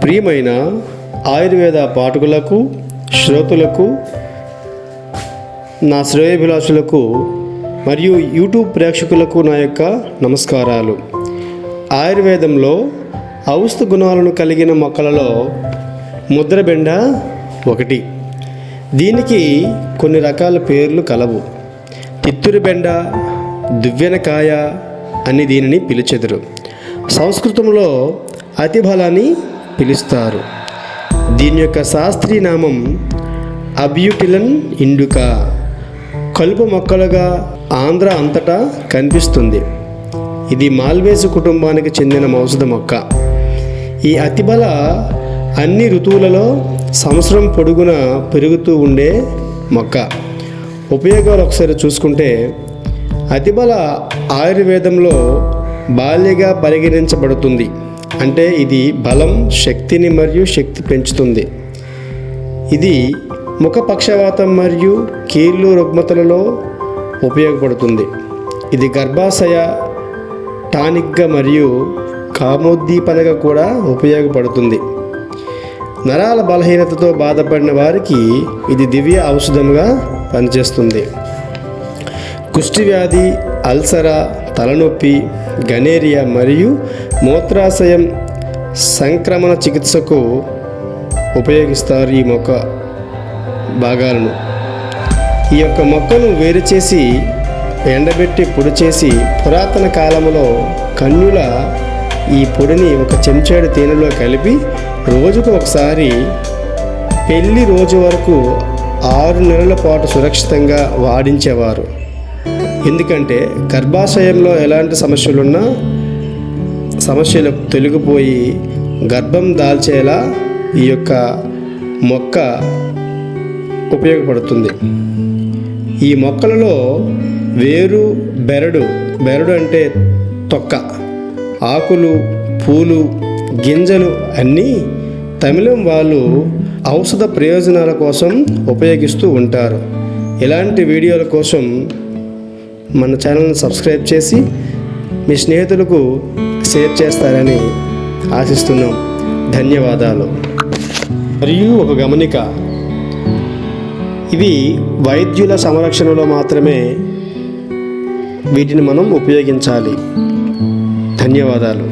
ప్రియమైన ఆయుర్వేద పాఠకులకు, శ్రోతలకు, నా శ్రేయోభిలాషులకు మరియు యూట్యూబ్ ప్రేక్షకులకు నా యొక్క నమస్కారాలు. ఆయుర్వేదంలో ఔషధ గుణాలను కలిగిన మొక్కలలో ముద్రబెండ ఒకటి. దీనికి కొన్ని రకాల పేర్లు కలవు. తిత్తురు బెండ, దువ్వెనకాయ అని దీనిని పిలిచెదరు. సంస్కృతంలో అతిబలని పిలుస్తారు. దీని యొక్క శాస్త్రీయ నామం అబ్యూటిలన్ ఇండికా. కలుపు మొక్కలుగా ఆంధ్ర అంతటా కనిపిస్తుంది. ఇది మాల్వేసి కుటుంబానికి చెందిన ఔషధ మొక్క. ఈ అతిబల అన్ని ఋతువులలో సంవత్సరం పొడుగున పెరుగుతూ ఉండే మొక్క. ఉపయోగాలు ఒకసారి చూసుకుంటే, అతిబల ఆయుర్వేదంలో బాల్యగా పరిగణించబడుతుంది. అంటే ఇది బలం, శక్తిని మరియు శక్తి పెంచుతుంది. ఇది ముఖ పక్షవాతం మరియు కీళ్ళు రుగ్మతలలో ఉపయోగపడుతుంది. ఇది గర్భాశయ టానిక్గా మరియు కామోద్దీపనగా కూడా ఉపయోగపడుతుంది. నరాల బలహీనతతో బాధపడిన వారికి ఇది దివ్య ఔషధంగా పనిచేస్తుంది. కుష్టి వ్యాధి, అల్సరా, తలనొప్పి, గనేరియా మరియు మూత్రాశయం సంక్రమణ చికిత్సకు ఉపయోగిస్తారు ఈ మొక్క భాగాలను. ఈ యొక్క మొక్కను వేరు చేసి ఎండబెట్టి పొడి చేసి, పురాతన కాలంలో కన్యుల ఈ పొడిని ఒక చెంచాడు తేనెలో కలిపి రోజుకు ఒకసారి పెళ్లి రోజు వరకు 6 నెలల పాటు సురక్షితంగా వాడించేవారు. ఎందుకంటే గర్భాశయంలో ఎలాంటి సమస్యలున్నా సమస్యలు తొలగిపోయి గర్భం దాల్చేలా ఈ యొక్క మొక్క ఉపయోగపడుతుంది. ఈ మొక్కలలో వేరు, బెరడు అంటే తొక్క, ఆకులు, పూలు, గింజలు అన్నీ తమిళం వాళ్ళు ఔషధ ప్రయోజనాల కోసం ఉపయోగిస్తూ ఉంటారు. ఇలాంటి వీడియోల కోసం మన ఛానల్ని సబ్స్క్రైబ్ చేసి మీ స్నేహితులకు షేర్ చేస్తారని ఆశిస్తున్నాం. ధన్యవాదాలు. మరియు ఒక గమనిక, ఇవి వైద్యుల సంరక్షణలో మాత్రమే వీటిని మనం ఉపయోగించాలి. ధన్యవాదాలు.